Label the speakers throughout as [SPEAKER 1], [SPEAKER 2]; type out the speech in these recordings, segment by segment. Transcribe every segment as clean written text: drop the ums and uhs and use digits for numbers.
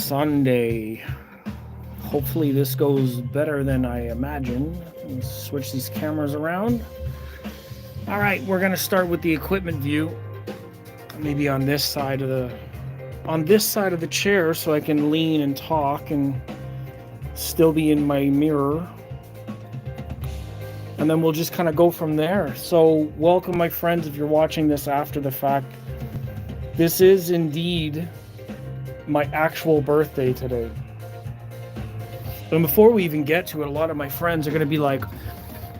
[SPEAKER 1] Sunday. Hopefully this goes better than I imagine. Let's switch these cameras around. All right, we're gonna start with the equipment view. Maybe on this side of the chair so I can lean and talk and still be in my mirror. And then we'll just kind of go from there. So welcome, my friends, if you're watching this after the fact. This is indeed my actual birthday today. And before we even get to it, a lot of my friends are going to be like,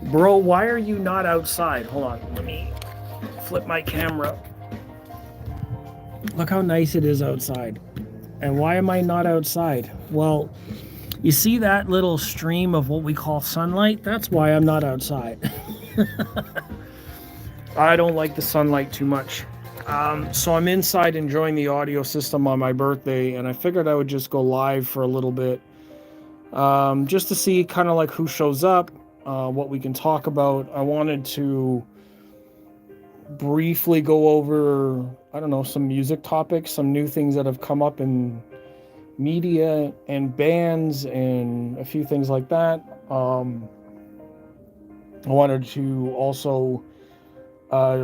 [SPEAKER 1] bro, why are you not outside? Hold on, let me flip my camera. Look how nice it is outside. And why am I not outside? Well, you see that little stream of what we call sunlight? That's why I'm not outside. I don't like the sunlight too much. So I'm inside enjoying the audio system on my birthday, and I figured I would just go live for a little bit. Just to see kind of like who shows up, what we can talk about. I wanted to briefly go over, I don't know, some music topics, some new things that have come up in media and bands and a few things like that. I wanted to also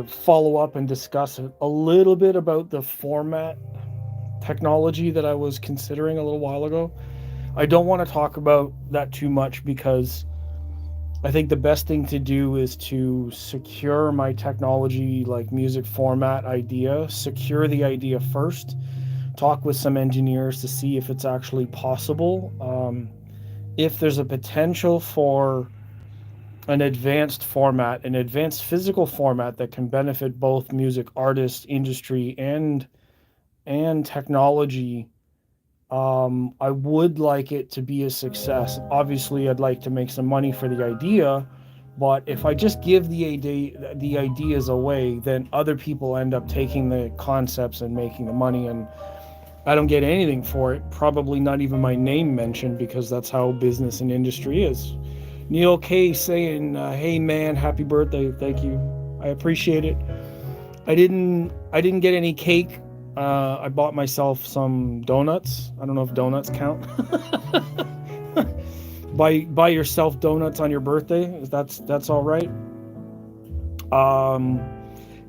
[SPEAKER 1] follow up and discuss a little bit about the format technology that I was considering a little while ago. I don't want to talk about that too much because I think the best thing to do is to secure my technology, like music format idea, secure the idea first, talk with some engineers to see if it's actually possible. If there's a potential for an advanced format, an advanced physical format that can benefit both music artists, industry, and technology, I would like it to be a success. Obviously, I'd like to make some money for the idea, but if I just give the ideas away, then other people end up taking the concepts and making the money, and I don't get anything for it. Probably not even my name mentioned, because that's how business and industry is. Neil K saying, hey man, happy birthday. Thank you. I appreciate it. I didn't get any cake. I bought myself some donuts. I don't know if donuts count. Buy yourself donuts on your birthday. That's all right.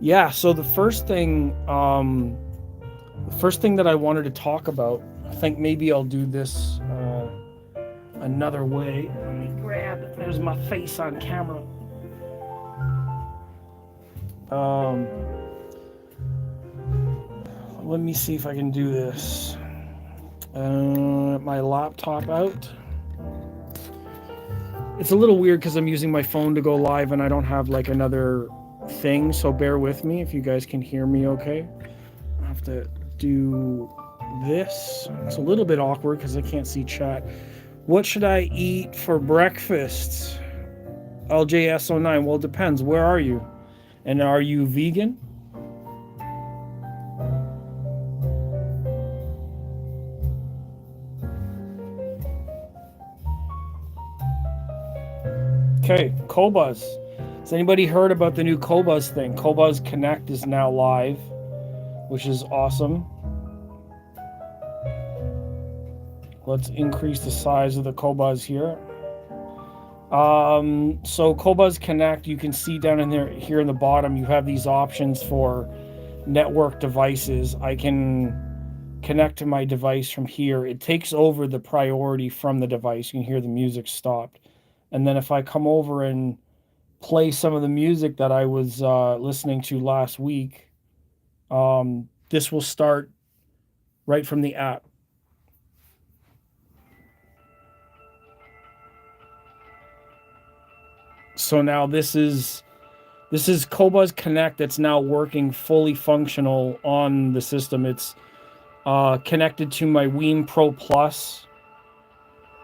[SPEAKER 1] Yeah, so the first thing that I wanted to talk about, I think maybe I'll do this another way. Let me grab, there's my face on camera. Let me see if I can do this. My laptop out. It's a little weird because I'm using my phone to go live and I don't have like another thing, so bear with me if you guys can hear me okay. I have to do this. It's a little bit awkward because I can't see chat. What should I eat for breakfast? LJS09. Well, it depends. Where are you? And are you vegan? Okay, Qobuz. Has anybody heard about the new Qobuz thing? Qobuz Connect is now live, which is awesome. Let's increase the size of the Qobuz here. So Qobuz Connect, you can see down in there, here in the bottom, you have these options for network devices. I can connect to my device from here. It takes over the priority from the device. You can hear the music stopped. And then if I come over and play some of the music that I was listening to last week, this will start right from the app. So now this is Qobuz Connect that's now working fully functional on the system. It's connected to my Wiim ProPlus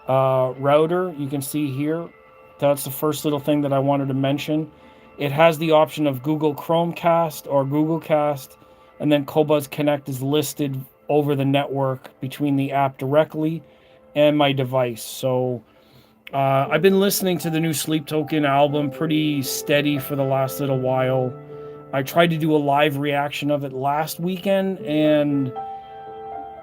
[SPEAKER 1] router. You can see here, that's the first little thing that I wanted to mention. It has the option of Google Chromecast or Google Cast, and then Qobuz Connect is listed over the network between the app directly and my device. So I've been listening to the new Sleep Token album pretty steady for the last little while. I tried to do a live reaction of it last weekend, and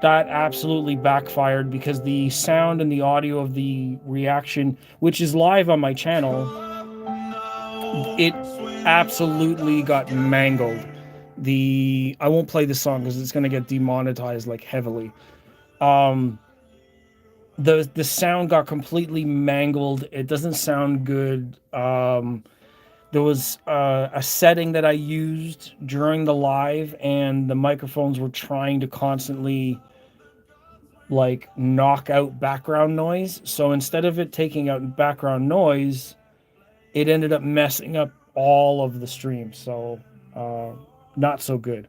[SPEAKER 1] that absolutely backfired because the sound and the audio of the reaction, which is live on my channel, it absolutely got mangled. I won't play the song because it's going to get demonetized like heavily. The sound got completely mangled. It doesn't sound good. There was a setting that I used during the live, and the microphones were trying to constantly like knock out background noise. So instead of it taking out background noise, it ended up messing up all of the stream. So not so good.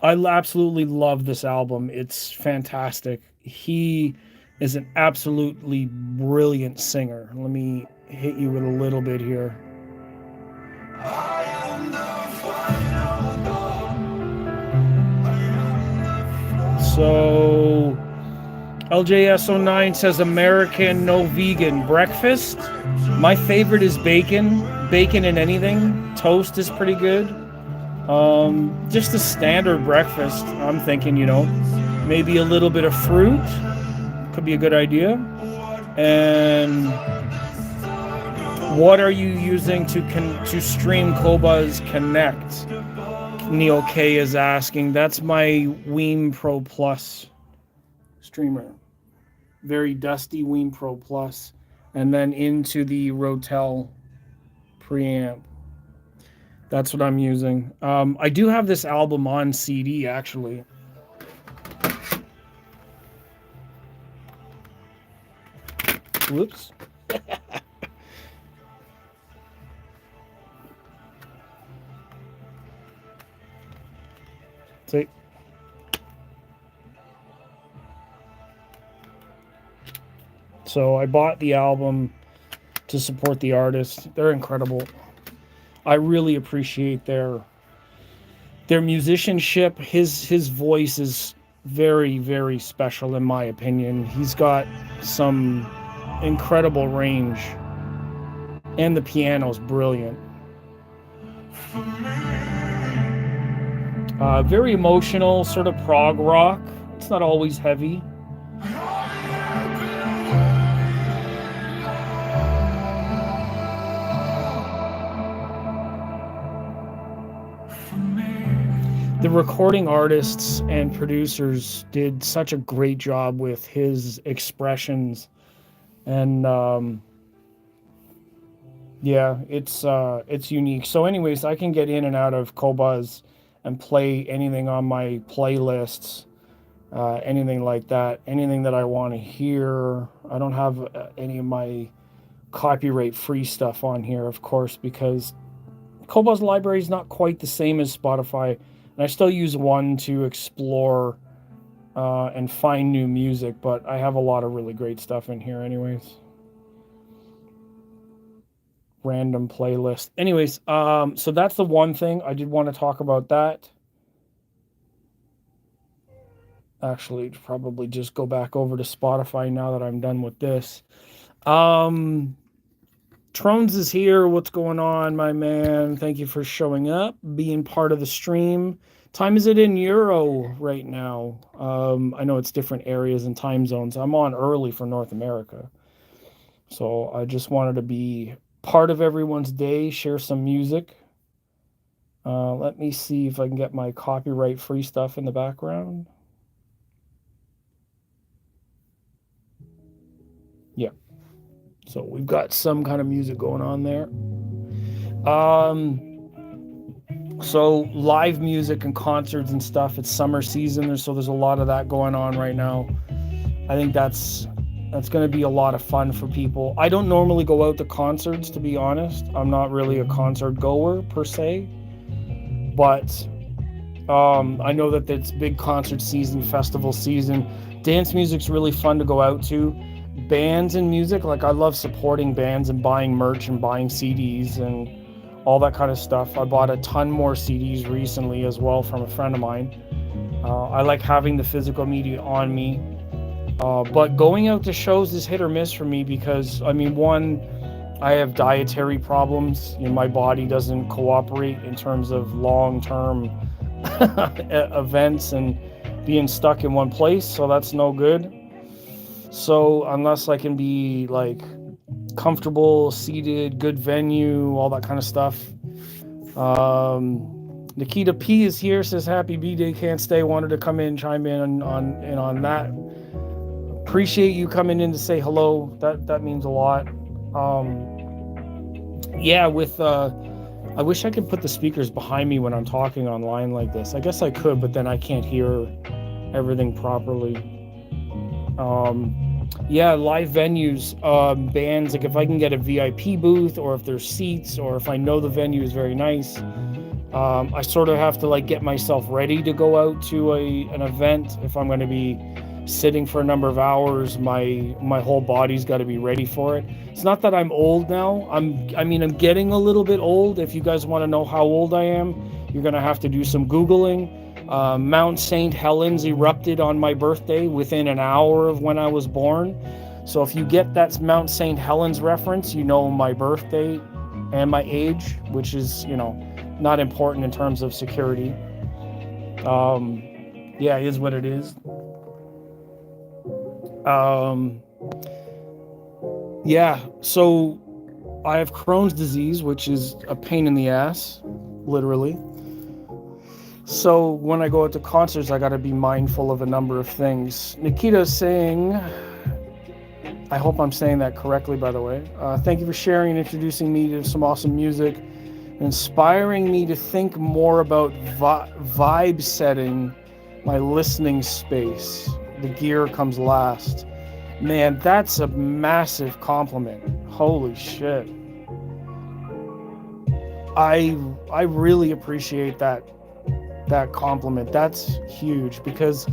[SPEAKER 1] I absolutely love this album. It's fantastic. He is an absolutely brilliant singer. Let me hit you with a little bit here. So LJS09 says American no vegan breakfast. My favorite is bacon. Bacon in anything. Toast is pretty good. Just a standard breakfast. I'm thinking, maybe a little bit of fruit could be a good idea. And what are you using to stream Qobuz Connect? Neil K is asking. That's my Wiim ProPlus streamer. Very dusty Wiim ProPlus. And then into the Rotel preamp. That's what I'm using. I do have this album on CD, actually. Whoops. See? So I bought the album to support the artist. They're incredible. I really appreciate their musicianship. His voice is very, very special in my opinion. He's got some incredible range, and the piano's brilliant. Very emotional, sort of prog rock. It's not always heavy. The recording artists and producers did such a great job with his expressions, and yeah, it's unique. So anyways, I can get in and out of Qobuz and play anything on my playlists, anything like that, anything that I want to hear. I don't have any of my copyright free stuff on here, of course, because Qobuz library is not quite the same as Spotify. And I still use one to explore and find new music, but I have a lot of really great stuff in here anyways. Random playlist. Anyways, so that's the one thing. I did want to talk about that. Actually, probably just go back over to Spotify now that I'm done with this. Trones is here. What's going on, my man? Thank you for showing up, being part of the stream. Time is it in Euro right now? I know it's different areas and time zones. I'm on early for North America. So I just wanted to be part of everyone's day, share some music. Let me see if I can get my copyright-free stuff in the background. Yeah. So we've got some kind of music going on there. So live music and concerts and stuff. It's summer season, so there's a lot of that going on right now. I think that's going to be a lot of fun for people. I don't normally go out to concerts, to be honest. I'm not really a concert goer per se, but I know that it's big concert season, festival season. Dance music's really fun to go out to. Bands and music, like I love supporting bands and buying merch and buying CDs and all that kind of stuff. I bought a ton more CDs recently as well from a friend of mine. I like having the physical media on me, but going out to shows is hit or miss for me because, I mean, one, I have dietary problems. My body doesn't cooperate in terms of long-term events and being stuck in one place, so that's no good. So unless I can be like comfortable, seated, good venue, all that kind of stuff. Nikita P is here, says happy B-Day, can't stay, wanted to come in, chime in on that. Appreciate you coming in to say hello. That means a lot. Yeah, with I wish I could put the speakers behind me when I'm talking online like this. I guess I could, but then I can't hear everything properly. Yeah, live venues, bands, like if I can get a VIP booth, or if there's seats, or if I know the venue is very nice, I sort of have to like get myself ready to go out to an event. If I'm going to be sitting for a number of hours, my whole body's got to be ready for it. It's not that I'm old now. I'm getting a little bit old. If you guys want to know how old I am, you're going to have to do some Googling. Mount St. Helens erupted on my birthday within an hour of when I was born. So if you get that Mount St. Helens reference, you know my birthday and my age, which is, not important in terms of security. Yeah, it is what it is. Yeah, so I have Crohn's disease, which is a pain in the ass, literally. So when I go out to concerts, I got to be mindful of a number of things. Nikita is saying, I hope I'm saying that correctly, by the way. Thank you for sharing and introducing me to some awesome music, inspiring me to think more about vibe setting my listening space. The gear comes last. Man, that's a massive compliment. Holy shit. I really appreciate that compliment. That's huge, because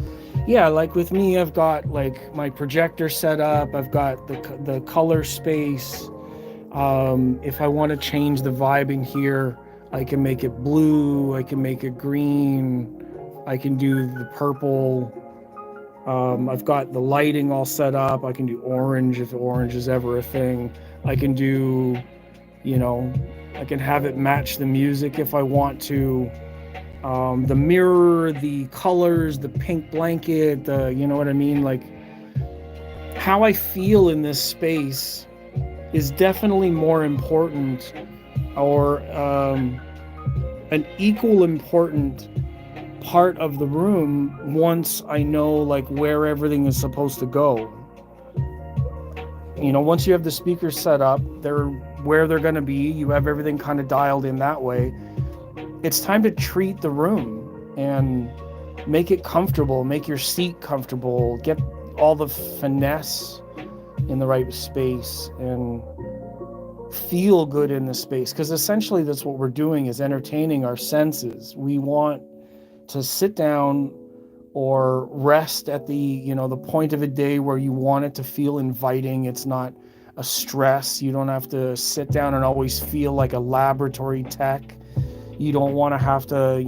[SPEAKER 1] yeah, like with me, I've got like my projector set up, I've got the color space. If I want to change the vibe in here, I can make it blue, I can make it green, I can do the purple. I've got the lighting all set up. I can do orange if orange is ever a thing. I can do, I can have it match the music if I want to. The mirror, the colors, the pink blanket, you know what I mean? Like, how I feel in this space is definitely more important, or an equal important part of the room once I know like where everything is supposed to go. Once you have the speakers set up, they're where they're going to be, you have everything kind of dialed in that way. It's time to treat the room and make it comfortable, make your seat comfortable, get all the finesse in the right space and feel good in the space. Because essentially that's what we're doing, is entertaining our senses. We want to sit down or rest at the point of a day where you want it to feel inviting. It's not a stress. You don't have to sit down and always feel like a laboratory tech. You don't want to have to,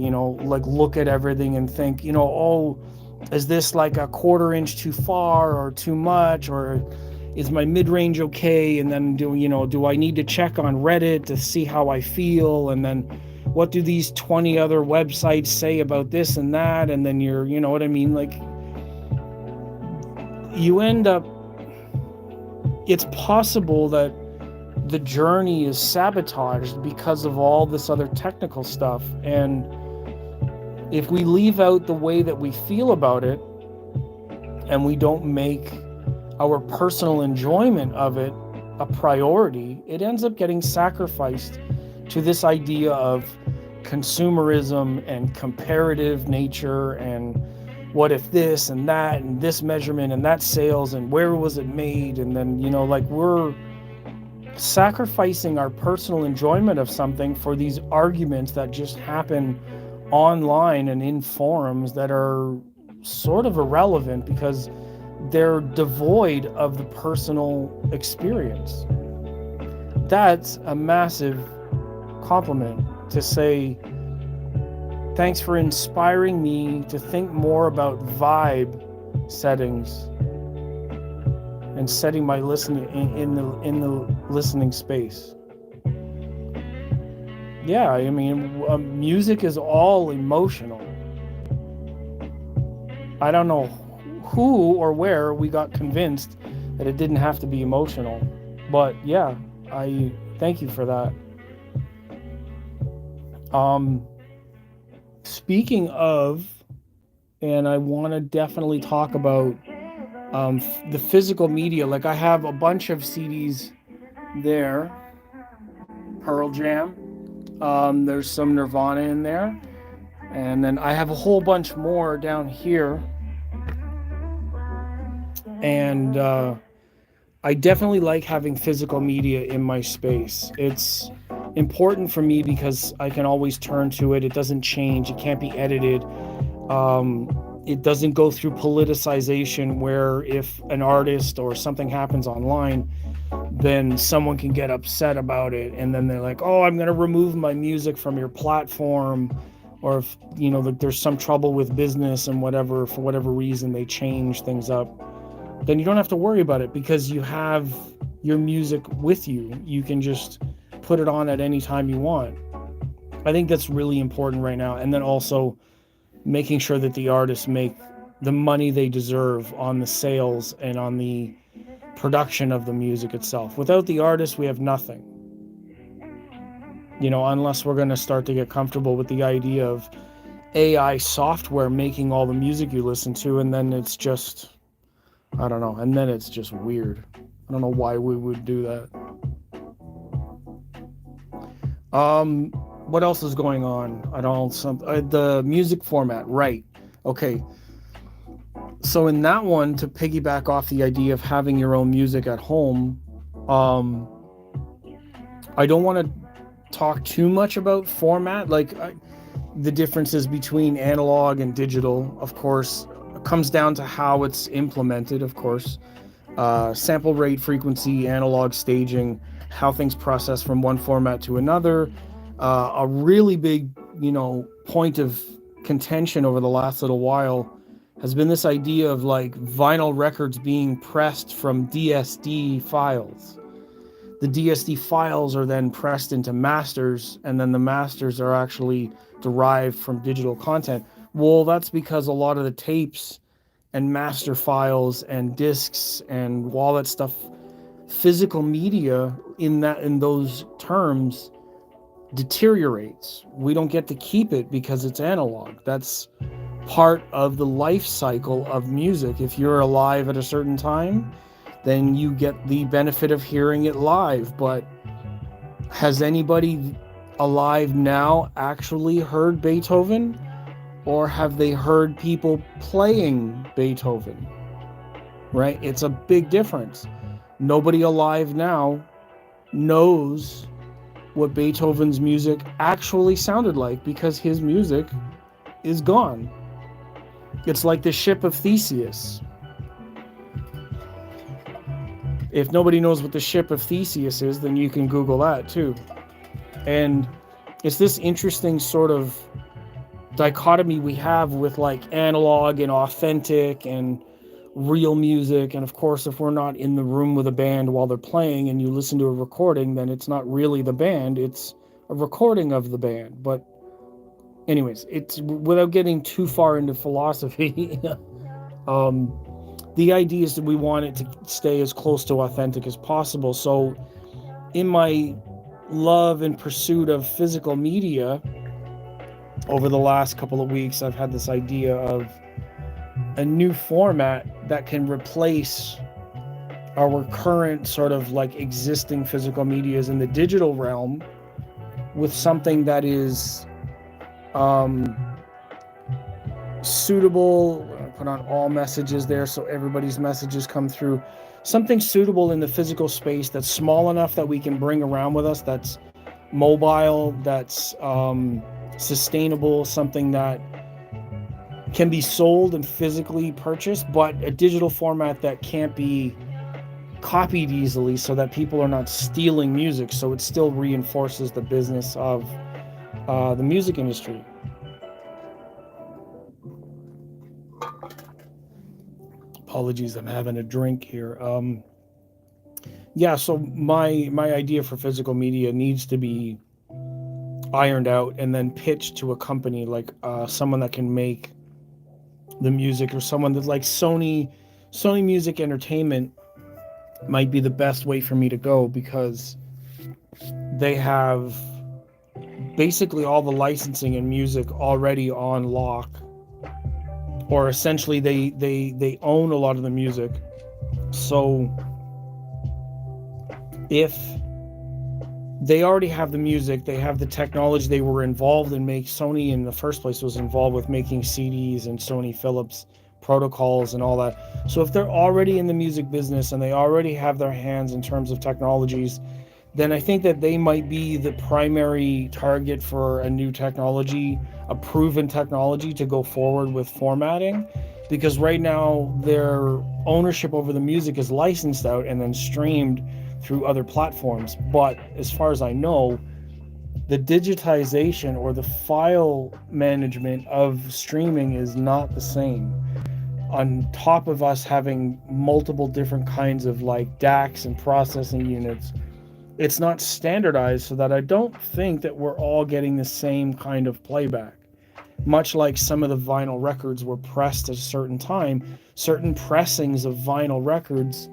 [SPEAKER 1] like look at everything and think, oh, is this like a 1/4 inch too far or too much, or is my mid-range okay? And then do I need to check on Reddit to see how I feel? And then what do these 20 other websites say about this and that? And then you're, you know what I mean? Like, you end up, it's possible that the journey is sabotaged because of all this other technical stuff. And if we leave out the way that we feel about it, and we don't make our personal enjoyment of it a priority, it ends up getting sacrificed to this idea of consumerism and comparative nature, and what if this and that and this measurement and that sales and where was it made, and then like we're sacrificing our personal enjoyment of something for these arguments that just happen online and in forums that are sort of irrelevant because they're devoid of the personal experience. That's a massive compliment, to say thanks for inspiring me to think more about vibe settings and setting my listening in the listening space. Yeah, I mean, music is all emotional. I don't know who or where we got convinced that it didn't have to be emotional. But yeah, I thank you for that. Speaking of, and I want to definitely talk about the physical media. Like I have a bunch of CDs there. Pearl Jam. There's some Nirvana in there. And then I have a whole bunch more down here. And I definitely like having physical media in my space. It's important for me because I can always turn to it. It doesn't change. It can't be edited. It doesn't go through politicization where if an artist or something happens online, then someone can get upset about it. And then they're like, oh, I'm going to remove my music from your platform. Or if, you know, there's some trouble with business and whatever, for whatever reason, they change things up. Then you don't have to worry about it because you have your music with you. You can just put it on at any time you want. I think that's really important right now. And then also making sure that the artists make the money they deserve on the sales and on the production of the music itself. Without the artists, we have nothing. You know, unless we're going to start to get comfortable with the idea of AI software making all the music you listen to, and then it's just, I don't know, and then it's just weird. I don't know why we would do that. What else is going on? The music format, right? Okay. So in that one, to piggyback off the idea of having your own music at home, I don't want to talk too much about format, like the differences between analog and digital. Of course, it comes down to how it's implemented. Of course, sample rate, frequency, analog staging, how things process from one format to another. A really big, point of contention over the last little while has been this idea of like vinyl records being pressed from DSD files. The DSD files are then pressed into masters, and then the masters are actually derived from digital content. Well, that's because a lot of the tapes and master files and discs and all that stuff, physical media in those terms, deteriorates. We don't get to keep it because it's analog. That's part of the life cycle of music. If you're alive at a certain time, then you get the benefit of hearing it live. But has anybody alive now actually heard Beethoven? Or have they heard people playing Beethoven? Right? It's a big difference. Nobody alive now knows what Beethoven's music actually sounded like because his music is gone. It's like the ship of Theseus. If nobody knows what the ship of Theseus is, then you can Google that too. And it's this interesting sort of dichotomy we have with like analog and authentic and real music. And of course, if we're not in the room with a band while they're playing and you listen to a recording, then it's not really the band, it's a recording of the band. But anyways, it's without getting too far into philosophy, the idea is that we want it to stay as close to authentic as possible. So in my love and pursuit of physical media over the last couple of weeks, I've had this idea of a new format that can replace our current sort of like existing physical medias in the digital realm with something that is suitable. I'll put on all messages there so everybody's messages come through. Something suitable in the physical space that's small enough that we can bring around with us, that's mobile, that's sustainable, something that can be sold and physically purchased, but a digital format that can't be copied easily so that people are not stealing music, so it still reinforces the business of the music industry. Apologies, I'm having a drink here. So my idea for physical media needs to be ironed out and then pitched to a company, like someone that can make the music, or someone that's like Sony Music Entertainment might be the best way for me to go, because they have basically all the licensing and music already on lock, or essentially they own a lot of the music. So if they already have the music, they have the technology, they were involved in Sony in the first place was involved with making CDs and Sony Philips protocols and all that. So if they're already in the music business and they already have their hands in terms of technologies, then I think that they might be the primary target for a new technology, a proven technology to go forward with formatting, because right now their ownership over the music is licensed out and then streamed through other platforms. But as far as I know, the digitization or the file management of streaming is not the same. On top of us having multiple different kinds of like DACs and processing units, it's not standardized, so that I don't think that we're all getting the same kind of playback. Much like some of the vinyl records were pressed at a certain time, certain pressings of vinyl records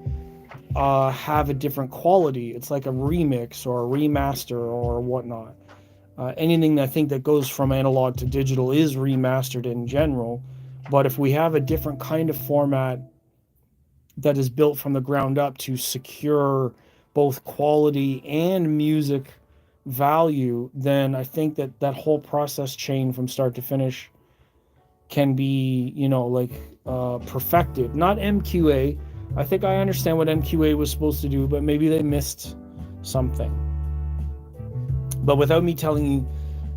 [SPEAKER 1] have a different quality. It's like a remix or a remaster or whatnot. Anything I think that goes from analog to digital is remastered in general. But if we have a different kind of format that is built from the ground up to secure both quality and music value, then I think that that whole process chain from start to finish can be, perfected. Not MQA. I think I understand what MQA was supposed to do, but maybe they missed something. But without me telling you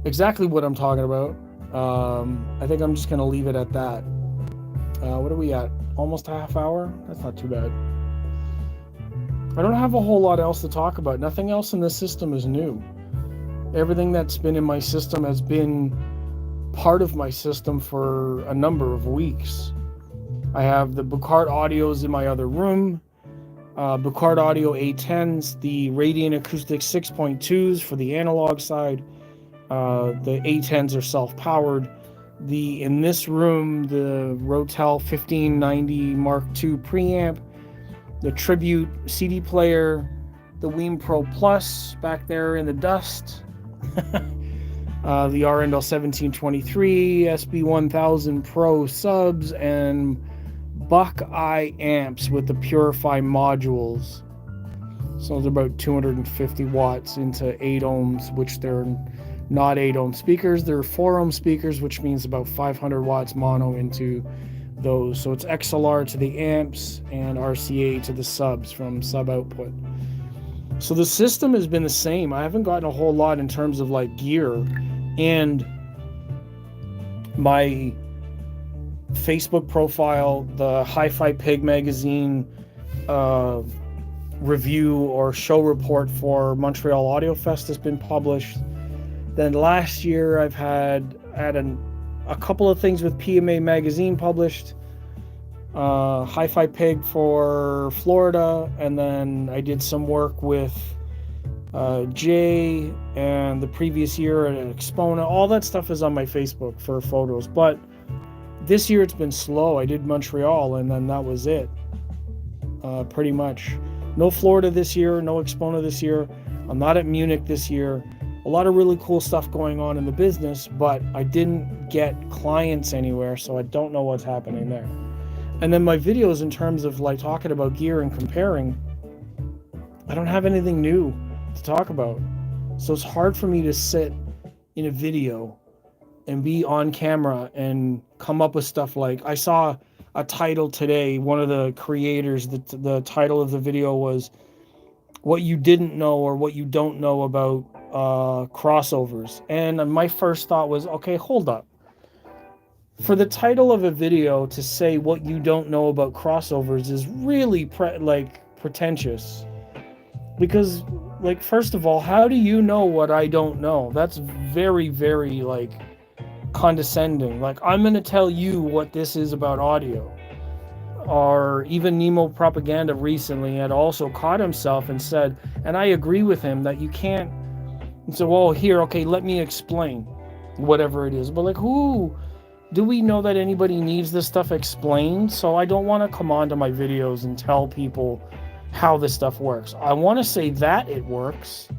[SPEAKER 1] exactly what I'm talking about, I think I'm just going to leave it at that. What are we at? Almost a half hour? That's not too bad. I don't have a whole lot else to talk about. Nothing else in the system is new. Everything that's been in my system has been part of my system for a number of weeks. I have the Buchardt Audios in my other room, Buchardt Audio A10s, the Radiant Acoustics 6.2s for the analog side. The A10s are self-powered. In this room, the Rotel 1590 Mark II preamp, the Tribute CD player, the Wiim ProPlus back there in the dust, the Arendal 1723, SB1000 Pro subs, and BuckEye amps with the Purifi modules. So they're about 250 watts into 8 ohms, which they're not 8 ohm speakers. They're 4 ohm speakers, which means about 500 watts mono into those. So it's XLR to the amps and RCA to the subs from sub output. So the system has been the same. I haven't gotten a whole lot in terms of like gear, and my Facebook profile, the HiFi Pig magazine review or show report for Montreal Audio Fest has been published. Then last year I've had a couple of things with PMA magazine published, HiFi Pig for Florida, and then I did some work with Jay and the previous year at Exponent. All that stuff is on my Facebook for photos, but this year it's been slow. I did Montreal and then that was it, pretty much. No Florida this year, no Exponent this year. I'm not at Munich this year. A lot of really cool stuff going on in the business, but I didn't get clients anywhere, so I don't know what's happening there. And then my videos, in terms of like talking about gear and comparing, I don't have anything new to talk about. So it's hard for me to sit in a video and be on camera and come up with stuff. Like, I saw a title today, one of the creators, the title of the video was what you didn't know or what you don't know about crossovers. And my first thought was, okay, hold up. For the title of a video to say what you don't know about crossovers is really pretentious. Because, like, first of all, how do you know what I don't know? That's very, very, like, condescending. Like, I'm going to tell you what this is about audio. Or even Nemo Propaganda recently had also caught himself and said, and I agree with him, that you can't. And so, well, here, okay, let me explain whatever it is. But, like, who do we know that anybody needs this stuff explained? So I don't want to come onto my videos and tell people how this stuff works. I want to say that it works.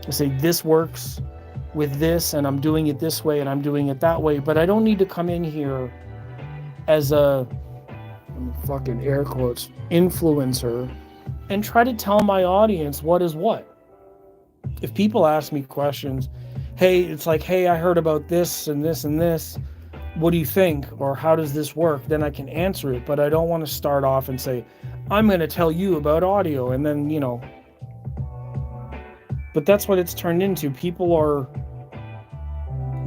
[SPEAKER 1] I say this works with this, and I'm doing it this way, and I'm doing it that way. But I don't need to come in here as a fucking air quotes influencer and try to tell my audience what is what. If people ask me questions, hey, it's like, hey, I heard about this and this and this. What do you think? Or how does this work? Then I can answer it. But I don't want to start off and say, I'm going to tell you about audio. And then, you know, but that's what it's turned into. People are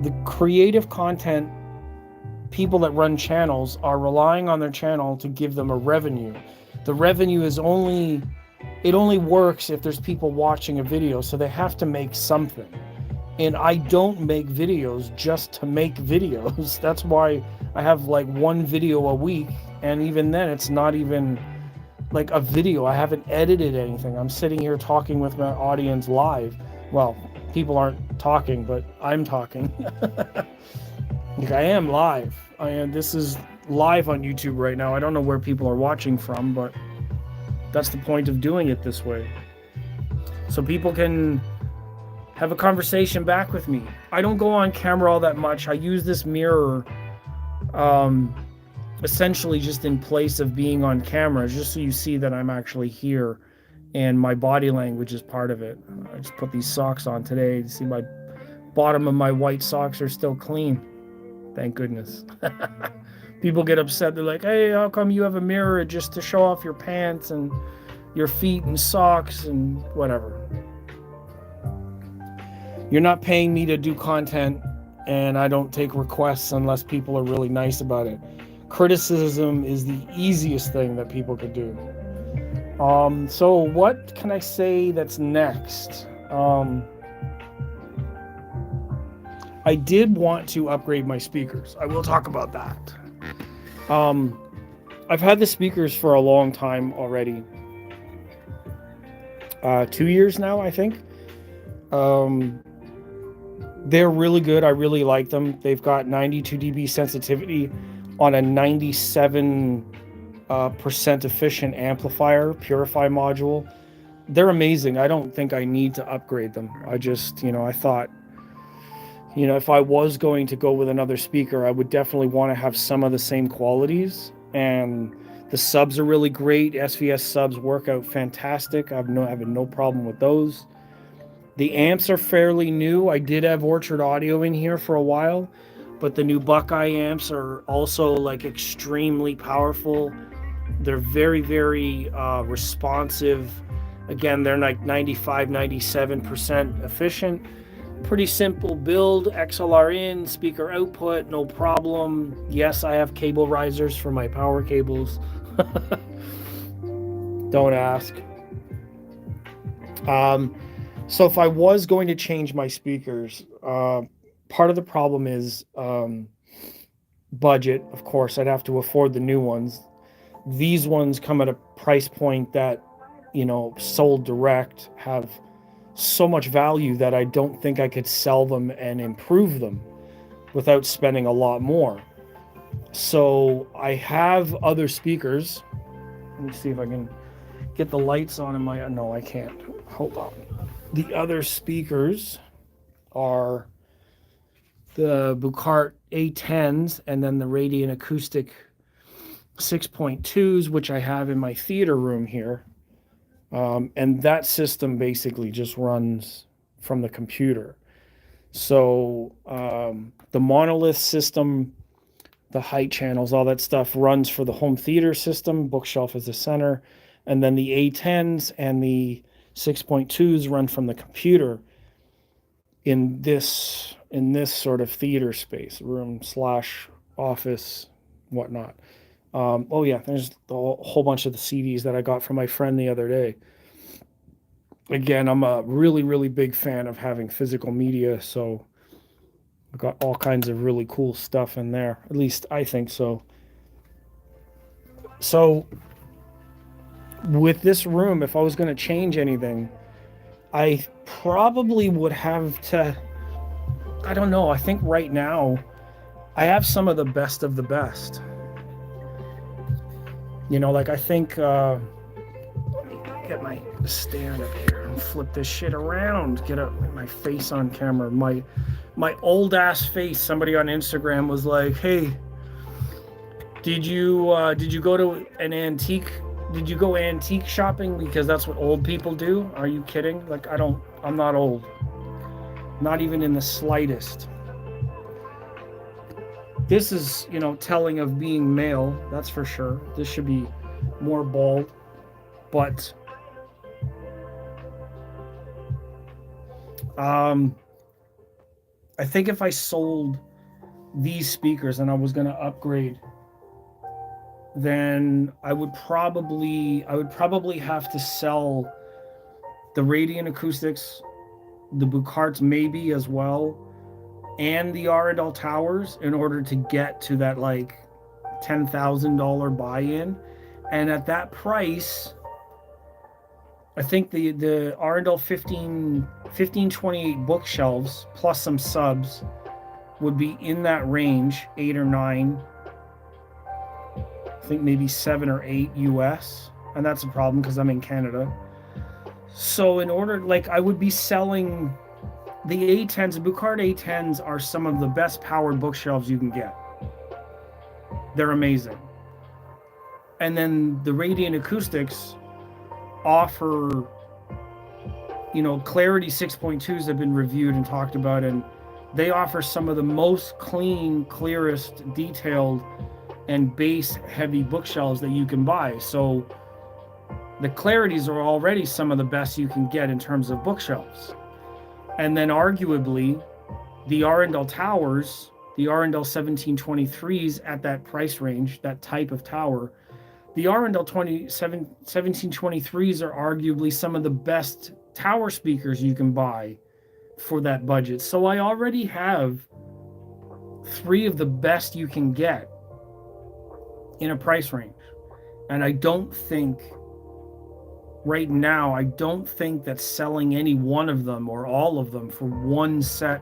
[SPEAKER 1] the creative content. People that run channels are relying on their channel to give them a revenue. The revenue is only works if there's people watching a video. So they have to make something. And I don't make videos just to make videos. That's why I have like one video a week. And even then, it's not even like a video. I haven't edited anything. I'm sitting here talking with my audience live. Well, people aren't talking, but I'm talking. Like I am live. This is live on YouTube right now. I don't know where people are watching from, but that's the point of doing it this way. So people can have a conversation back with me. I don't go on camera all that much. I use this mirror essentially just in place of being on camera, just so you see that I'm actually here and my body language is part of it. I just put these socks on today. You see my bottom of my white socks are still clean. Thank goodness. People get upset. They're like, hey, how come you have a mirror just to show off your pants and your feet and socks and whatever? You're not paying me to do content, and I don't take requests unless people are really nice about it. Criticism is the easiest thing that people could do. So what can I say that's next? I did want to upgrade my speakers. I will talk about that. I've had the speakers for a long time already. 2 years now, I think. They're really good. I really like them. They've got 92 dB sensitivity on a 97% efficient amplifier, Purifi module. They're amazing. I don't think I need to upgrade them. I just, I thought, if I was going to go with another speaker, I would definitely want to have some of the same qualities. And the subs are really great. SVS subs work out fantastic. I'm having no problem with those. The amps are fairly new. I did have Orchard Audio in here for a while, but the new BuckEye amps are also like extremely powerful. They're very, very responsive. Again, they're like 95, 97% efficient. Pretty simple build. XLR in, speaker output, no problem. Yes, I have cable risers for my power cables. Don't ask. So if I was going to change my speakers, part of the problem is budget. Of course, I'd have to afford the new ones. These ones come at a price point that, sold direct, have so much value that I don't think I could sell them and improve them without spending a lot more. So I have other speakers. Let me see if I can get the lights on in my... No, I can't. Hold on. The other speakers are the Buchardt A10s and then the Radiant Acoustic 6.2s, which I have in my theater room here. And that system basically just runs from the computer. So the Monolith system, the height channels, all that stuff runs for the home theater system. Bookshelf is the center. And then the A10s and the 6.2s run from the computer in this sort of theater space, room / office, whatnot. Oh yeah, there's a whole bunch of the CDs that I got from my friend the other day. Again, I'm a really, really big fan of having physical media, so I've got all kinds of really cool stuff in there. At least I think so. So with this room, if I was going to change anything, I probably would have to, I don't know, I think right now I have some of the best. You know, like I think, let me get my stand up here and flip this shit around. Get my face on camera. My old ass face. Somebody on Instagram was like, "Hey, did you go to an antique? Did you go antique shopping? Because that's what old people do." Are you kidding? Like I'm not old. Not even in the slightest. This is, you know, telling of being male, that's for sure. This should be more bold. But I think if I sold these speakers and I was going to upgrade, then I would probably have to sell the Radiant Acoustics, the Buchardt maybe as well, and the Arendal towers in order to get to that like $10,000 buy-in. And at that price, I think the Arendal 1528 bookshelves plus some subs would be in that range, 8 or 9. I think maybe 7 or 8 US, and that's a problem because I'm in Canada. So in order, like, I would be selling the A10s. The Buchardt A10s are some of the best powered bookshelves you can get. They're amazing. And then the Radiant Acoustics offer, you know, Clarity 6.2s have been reviewed and talked about, and they offer some of the most clean, clearest, detailed, and bass heavy bookshelves that you can buy. So the Clarities are already some of the best you can get in terms of bookshelves. And then arguably the Arendal towers, the Arendal 1723s at that price range, that type of tower, the Arendal 1723s are arguably some of the best tower speakers you can buy for that budget. So I already have 3 of the best you can get in a price range. And I don't think right now, that selling any one of them or all of them for one set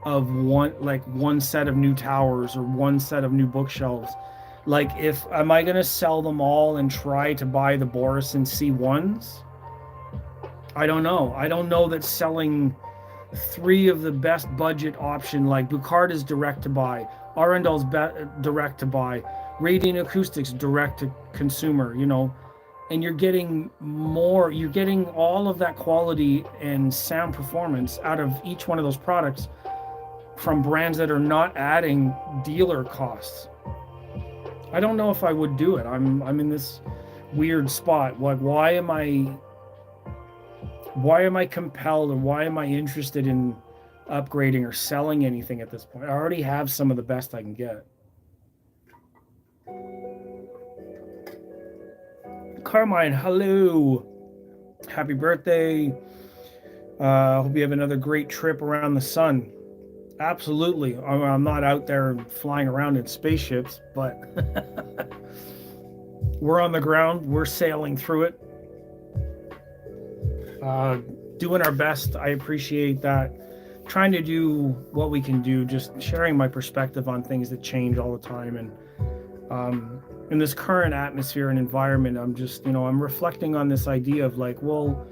[SPEAKER 1] of new towers or one set of new bookshelves, like, am I going to sell them all and try to buy the Borison C1s? I don't know. I don't know that selling 3 of the best budget option, like Buchardt is direct to buy, Arendal's direct to buy, Radiant Acoustics direct to consumer, you know, and you're getting all of that quality and sound performance out of each one of those products from brands that are not adding dealer costs. I don't know if I would do it. I'm in this weird spot. Like, why am I compelled, or why am I interested in upgrading or selling anything at this point? I already have some of the best I can get. Carmine, hello. Happy birthday. Hope you have another great trip around the sun. Absolutely. I'm not out there flying around in spaceships, but we're on the ground. We're sailing through it. Doing our best. I appreciate that. Trying to do what we can do, just sharing my perspective on things that change all the time. And in this current atmosphere and environment, I'm just, you know, I'm reflecting on this idea of like, well,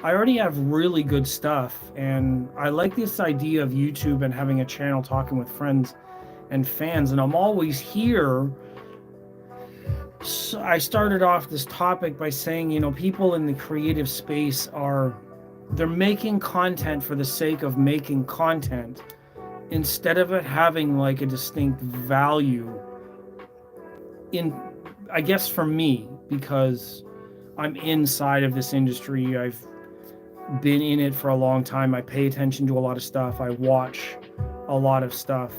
[SPEAKER 1] I already have really good stuff, and I like this idea of YouTube and having a channel talking with friends and fans, and I'm always here. So I started off this topic by saying, you know, people in the creative space they're making content for the sake of making content instead of it having like a distinct value I guess for me, because I'm inside of this industry. I've been in it for a long time. I pay attention to a lot of stuff. I watch a lot of stuff.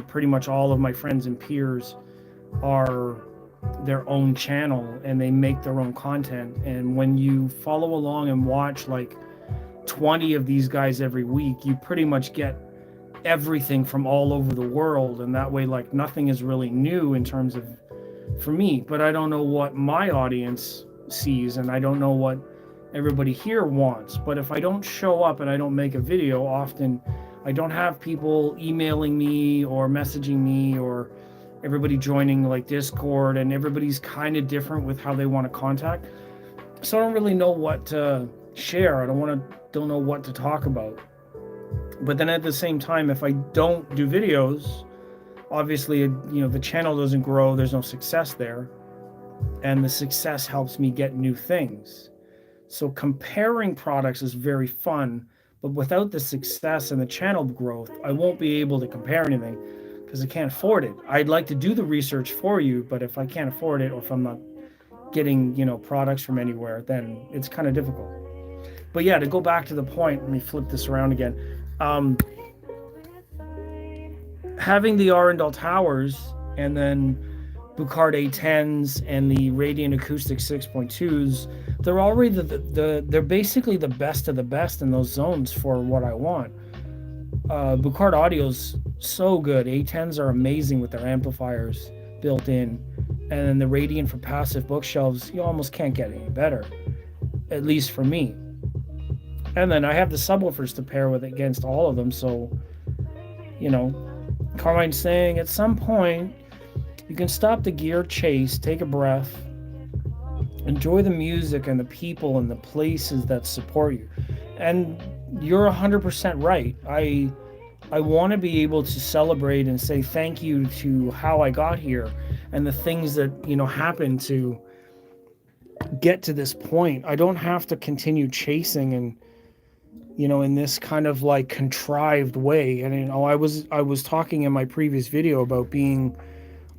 [SPEAKER 1] Pretty much all of my friends and peers are their own channel, and they make their own content. And when you follow along and watch like 20 of these guys every week, you pretty much get everything from all over the world. And that way, like, nothing is really new in terms of, for me. But I don't know what my audience sees, and I don't know what everybody here wants. But if I don't show up and I don't make a video, often I don't have people emailing me or messaging me, or everybody joining like Discord, and everybody's kind of different with how they want to contact. So I don't really know what to share. I don't know what to talk about. But then at the same time, if I don't do videos, obviously, the channel doesn't grow. There's no success there. And the success helps me get new things. So comparing products is very fun, but without the success and the channel growth, I won't be able to compare anything because I can't afford it. I'd like to do the research for you, but if I can't afford it, or if I'm not getting, products from anywhere, then it's kind of difficult. But yeah, to go back to the point, let me flip this around again. Having the Arendal towers and then Buchardt A10s and the Radiant Acoustics 6.2s, they're already they're basically the best of the best in those zones for what I want. Buchardt Audio's so good. A10s are amazing with their amplifiers built in, and then the Radiant for passive bookshelves, you almost can't get any better, at least for me. And then I have the subwoofers to pair with against all of them, so Carmine's saying at some point you can stop the gear chase, take a breath, enjoy the music and the people and the places that support you. And you're 100% right. I want to be able to celebrate and say thank you to how I got here and the things that happened to get to this point. I don't have to continue chasing and in this kind of like contrived way. And I was talking in my previous video about being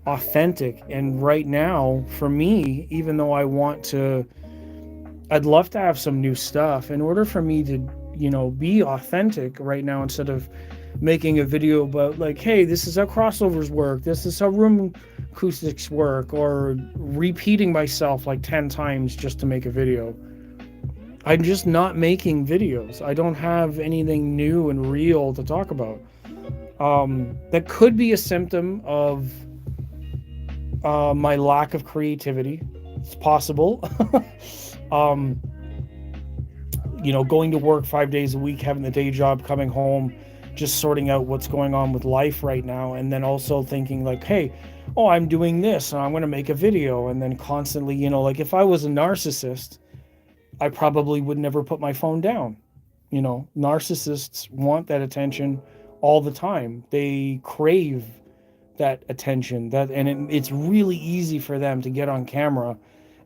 [SPEAKER 1] authentic, and right now for me, even though I'd love to have some new stuff, in order for me to be authentic right now, instead of making a video about like, hey, this is how crossovers work, this is how room acoustics work, or repeating myself like 10 times just to make a video, I'm just not making videos. I don't have anything new and real to talk about. That could be a symptom of my lack of creativity. It's possible. Going to work 5 days a week, having the day job, coming home, just sorting out what's going on with life right now, and then also thinking like, hey, I'm doing this and I'm going to make a video, and then constantly, like if I was a narcissist, I probably would never put my phone down. Narcissists want that attention all the time. They crave that attention, it's really easy for them to get on camera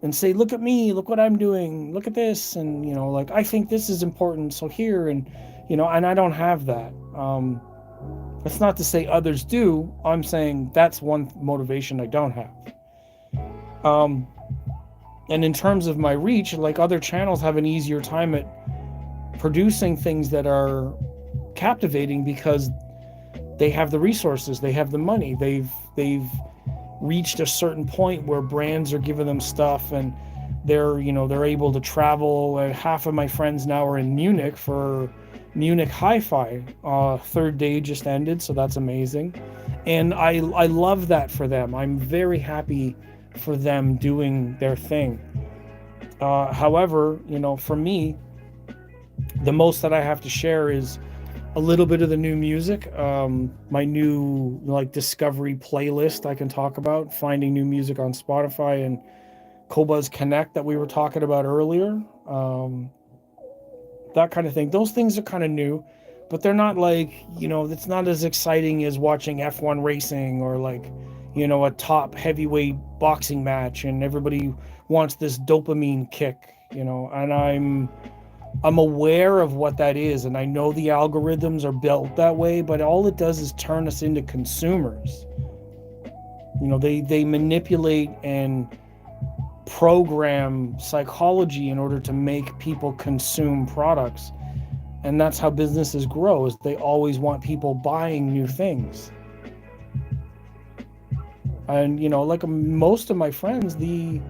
[SPEAKER 1] and say, look at me, look what I'm doing, look at this, and like, I think this is important, so here, and and I don't have that. That's not to say others do. I'm saying that's one motivation I don't have. And in terms of my reach, like, other channels have an easier time at producing things that are captivating because they have the resources, they have the money, they've reached a certain point where brands are giving them stuff, and they're able to travel. Half of my friends now are in Munich for Munich HiFi. Third day just ended, so that's amazing, and I love that for them. I'm very happy for them doing their thing. However, for me, the most that I have to share is a little bit of the new music, my new discovery playlist I can talk about, finding new music on Spotify and Qobuz Connect that we were talking about earlier, that kind of thing. Those things are kind of new, but they're not it's not as exciting as watching F1 racing, or a top heavyweight boxing match and everybody wants this dopamine kick, and I'm aware of what that is, and I know the algorithms are built that way, but all it does is turn us into consumers. They manipulate and program psychology in order to make people consume products, and that's how businesses grow, is they always want people buying new things. And most of my friends, the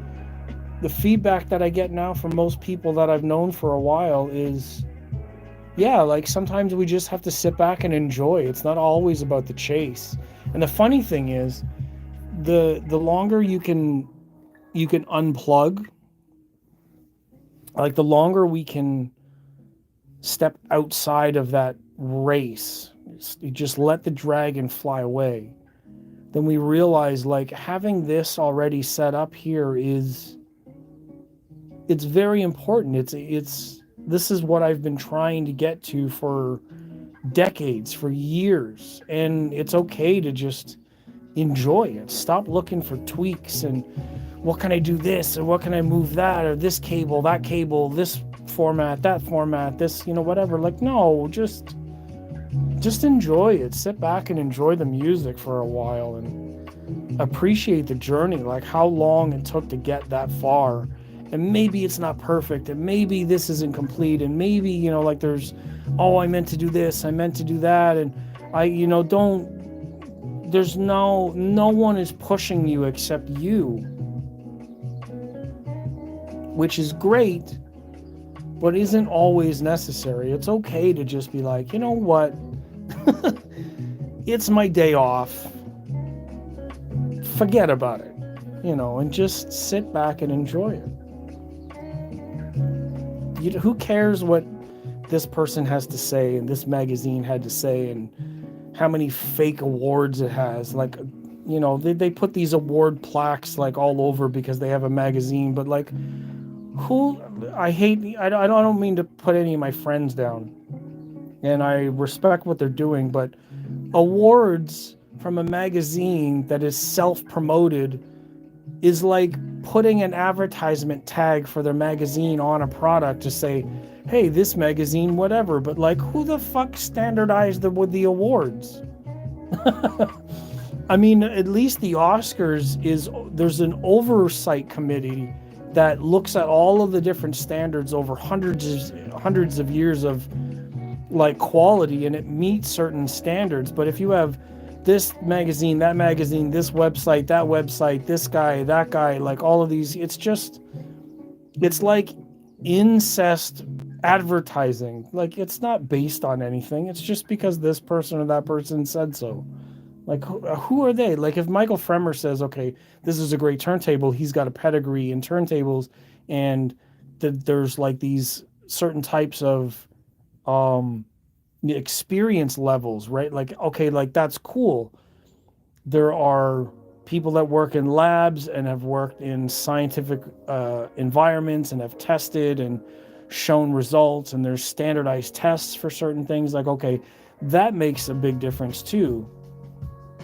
[SPEAKER 1] feedback that I get now from most people that I've known for a while is, sometimes we just have to sit back and enjoy. It's not always about the chase. And the funny thing is, the longer you can unplug, the longer we can step outside of that race, you just let the dragon fly away, then we realize like having this already set up here it's very important. This is what I've been trying to get to for decades, for years, and it's okay to just enjoy it. Stop looking for tweaks and what can I do this, or what can I move that, or this cable, that cable, this format, that format, this, whatever. Like, no, just enjoy it. Sit back and enjoy the music for a while and appreciate the journey, like how long it took to get that far. And maybe it's not perfect, and maybe this isn't complete, and maybe, like there's, I meant to do this, I meant to do that, and there's no one is pushing you except you, which is great, but isn't always necessary. It's okay to just be like, you know what, it's my day off, forget about it, and just sit back and enjoy it. Who cares what this person has to say and this magazine had to say and how many fake awards it has? Like, they put these award plaques like all over because they have a magazine, but like, I don't mean to put any of my friends down, and I respect what they're doing, but awards from a magazine that is self-promoted is like putting an advertisement tag for their magazine on a product to say, hey, this magazine, whatever. But like, who the fuck standardized the awards? I mean, at least the Oscars there's an oversight committee that looks at all of the different standards over hundreds of years of like quality, and it meets certain standards. But if you have this magazine, that magazine, this website, that website, this guy, that guy, like all of these, it's like incest advertising. Like, it's not based on anything. It's just because this person or that person said so. Like, who are they? Like, if Michael Fremer says, okay, this is a great turntable, he's got a pedigree in turntables, and there's like these certain types of experience levels, right? Like, okay, like that's cool. There are people that work in labs and have worked in scientific environments and have tested and shown results, and there's standardized tests for certain things. Like, okay, that makes a big difference too.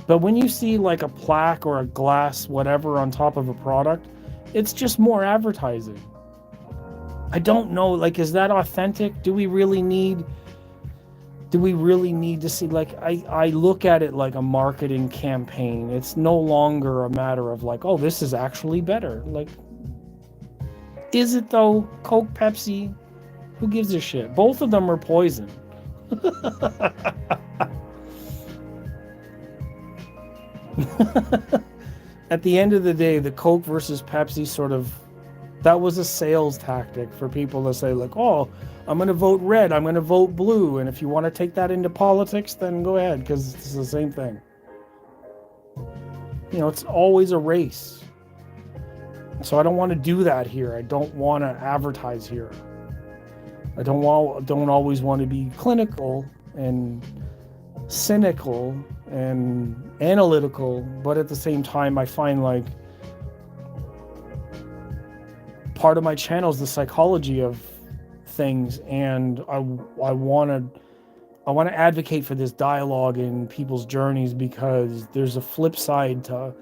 [SPEAKER 1] But when you see like a plaque or a glass, whatever, on top of a product, it's just more advertising. I don't know, like, is that authentic? Do we really need to see, like, I look at it like a marketing campaign. It's no longer a matter of like, oh, this is actually better. Like, is it though? Coke, Pepsi, who gives a shit? Both of them are poison. At the end of the day, the Coke versus Pepsi that was a sales tactic for people to say like, oh, I'm going to vote red, I'm going to vote blue, and if you want to take that into politics, then go ahead, because it's the same thing. It's always a race. So I don't want to do that here. I don't want to advertise here. I don't always want to be clinical and cynical and analytical, but at the same time, I find like part of my channel is the psychology of things, and I want to advocate for this dialogue in people's journeys, because there's a flip side to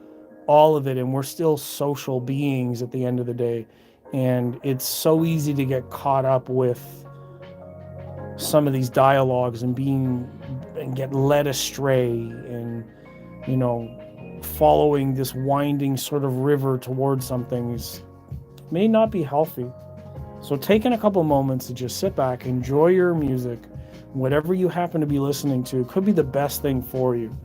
[SPEAKER 1] all of it, and we're still social beings at the end of the day, and it's so easy to get caught up with some of these dialogues and get led astray, and following this winding sort of river towards something may not be healthy. So taking a couple moments to just sit back, enjoy your music, whatever you happen to be listening to, could be the best thing for you.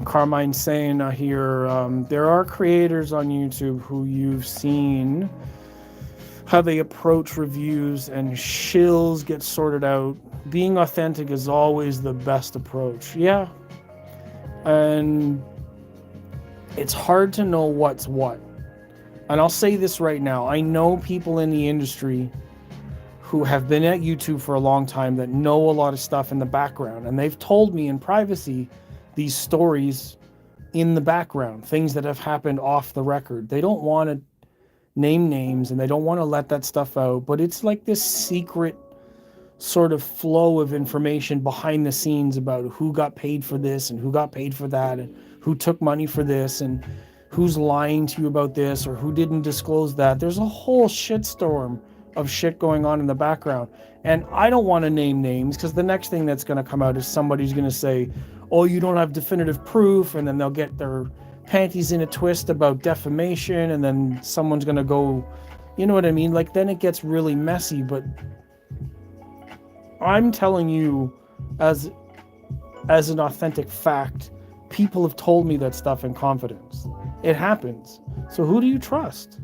[SPEAKER 1] Carmine's saying here, there are creators on YouTube who you've seen how they approach reviews and shills get sorted out. Being authentic is always the best approach. Yeah. And it's hard to know what's what. And I'll say this right now. I know people in the industry who have been at YouTube for a long time that know a lot of stuff in the background, and they've told me in privacy these stories in the background, things that have happened off the record. They don't want to name names and they don't want to let that stuff out, but it's like this secret sort of flow of information behind the scenes about who got paid for this and who got paid for that and who took money for this and who's lying to you about this or who didn't disclose that. There's a whole shitstorm of shit going on in the background. And I don't want to name names because the next thing that's going to come out is somebody's going to say, oh, you don't have definitive proof, and then they'll get their panties in a twist about defamation, and then someone's going to go, you know what I mean? Like, then it gets really messy. But I'm telling you as an authentic fact, people have told me that stuff in confidence. It happens. So who do you trust?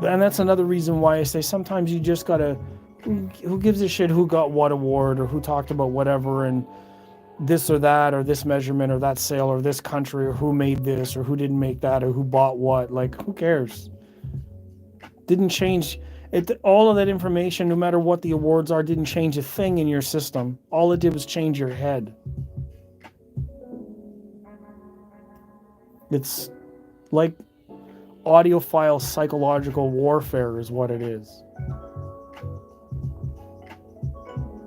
[SPEAKER 1] And that's another reason why I say sometimes you just gotta, who gives a shit who got what award or who talked about whatever and this or that or this measurement or that sale or this country or who made this or who didn't make that or who bought what. Like, who cares? Didn't change it. All of that information, no matter what the awards are, didn't change a thing in your system. All it did was change your head. It's like audiophile psychological warfare is what it is.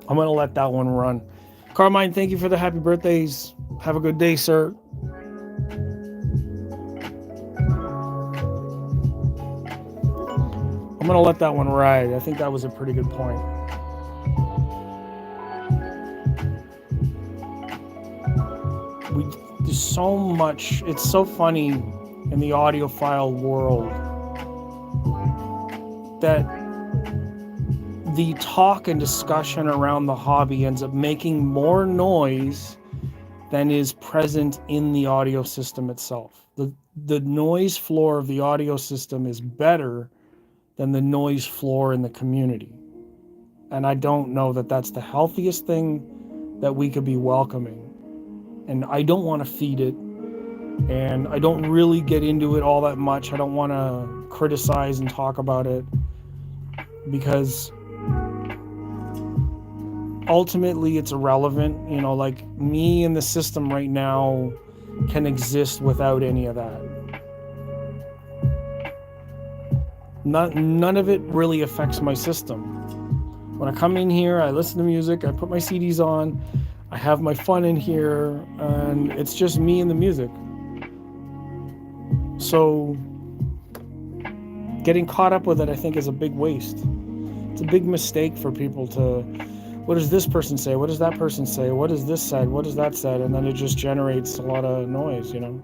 [SPEAKER 1] I'm going to let that one run. Carmine, thank you for the happy birthdays. Have a good day, sir. I'm going to let that one ride. I think that was a pretty good point. There's so much. It's so funny in the audiophile world that the talk and discussion around the hobby ends up making more noise than is present in the audio system itself. The noise floor of the audio system is better than the noise floor in the community. And I don't know that that's the healthiest thing that we could be welcoming. And I don't want to feed it. And I don't really get into it all that much. I don't want to criticize and talk about it because ultimately it's irrelevant. You know, like me and the system right now can exist without any of that. None of it really affects my system. When I come in here, I listen to music, I put my CDs on, I have my fun in here, and it's just me and the music. So getting caught up with it, I think, is a big waste. It's a big mistake for people to, what does this person say? What does that person say? What is this said? What is that said? And then it just generates a lot of noise, you know?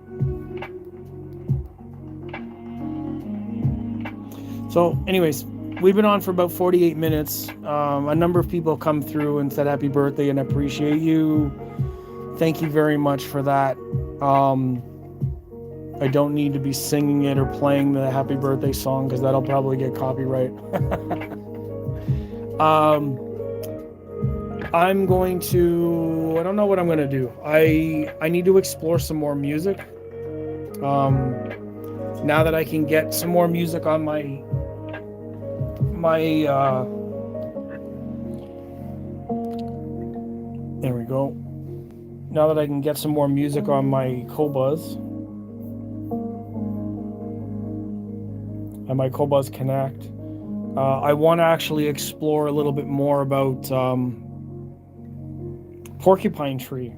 [SPEAKER 1] So anyways, we've been on for about 48 minutes. A number of people come through and said happy birthday, and I appreciate you. Thank you very much for that. I don't need to be singing it or playing the happy birthday song because that'll probably get copyright. I'm going to, I don't know what I'm going to do. I need to explore some more music. Now that I can get some more music on my there we go. Now that I can get some more music on my Qobuz and my Qobuz Connect, I want to actually explore a little bit more about Porcupine Tree.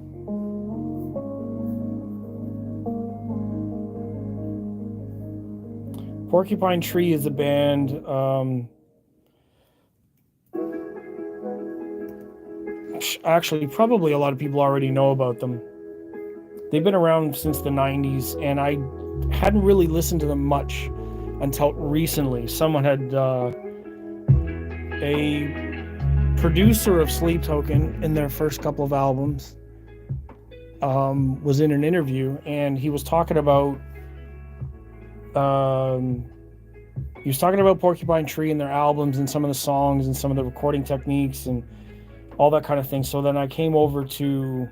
[SPEAKER 1] Porcupine Tree is a band actually probably a lot of people already know about them. They've been around since the 90s, and I hadn't really listened to them much until recently. Someone had a producer of Sleep Token in their first couple of albums was in an interview, and he was talking about Porcupine Tree and their albums and some of the songs and some of the recording techniques and all that kind of thing. So then I came over to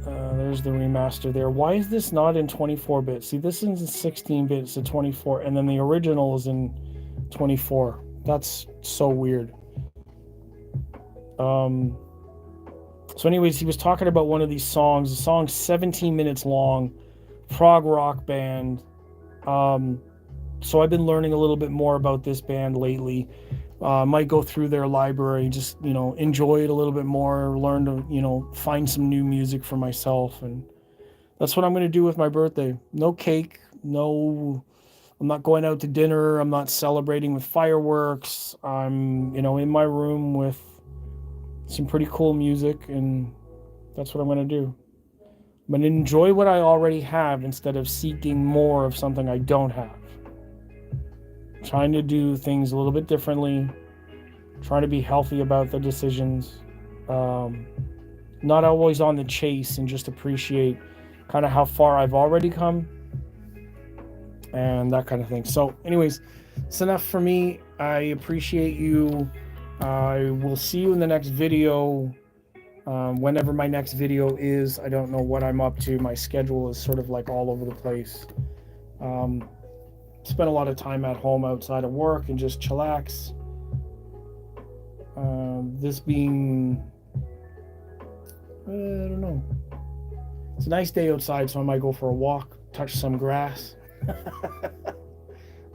[SPEAKER 1] there's the remaster there. Why is this not in 24-bit? See, this is in 16-bit, so 24, and then the original is in 24. That's so weird. So anyways, he was talking about one of these songs. The song's 17 minutes long, prog rock band. So I've been learning a little bit more about this band lately. Might go through their library, just, enjoy it a little bit more, learn to, find some new music for myself. And that's what I'm going to do with my birthday. No cake, I'm not going out to dinner. I'm not celebrating with fireworks. I'm, in my room with some pretty cool music, and that's what I'm going to do. I'm going to enjoy what I already have instead of seeking more of something I don't have. Trying to do things a little bit differently, trying to be healthy about the decisions, not always on the chase, and just appreciate kind of how far I've already come and that kind of thing. So anyways, it's enough for me. I appreciate you. I will see you in the next video, whenever my next video is. I don't know what I'm up to. My schedule is sort of like all over the place. Spend a lot of time at home outside of work and just chillax. This being, I don't know. It's a nice day outside, so I might go for a walk, touch some grass.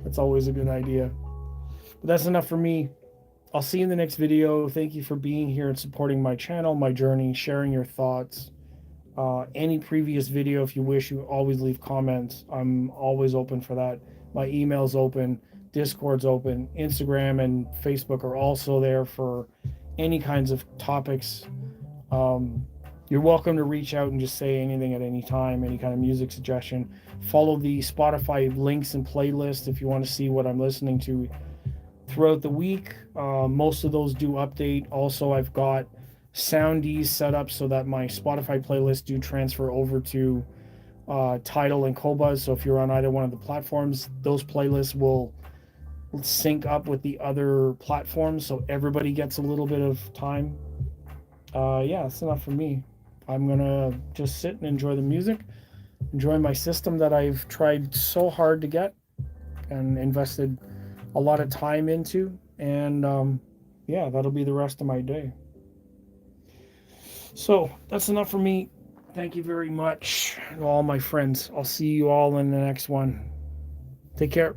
[SPEAKER 1] That's always a good idea. But that's enough for me. I'll see you in the next video. Thank you for being here and supporting my channel, my journey, sharing your thoughts. Any previous video, if you wish, you always leave comments. I'm always open for that. My email's open, Discord's open, Instagram and Facebook are also there for any kinds of topics. You're welcome to reach out and just say anything at any time, any kind of music suggestion. Follow the Spotify links and playlists if you want to see what I'm listening to throughout the week. Most of those do update. Also, I've got Soundees set up so that my Spotify playlists do transfer over to Tidal and Qobuz. So if you're on either one of the platforms, those playlists will sync up with the other platforms, so everybody gets a little bit of time. Yeah, that's enough for me. I'm gonna just sit and enjoy the music, enjoy my system that I've tried so hard to get and invested a lot of time into, and yeah, that'll be the rest of my day. So that's enough for me. Thank you very much to all my friends. I'll see you all in the next one. Take care.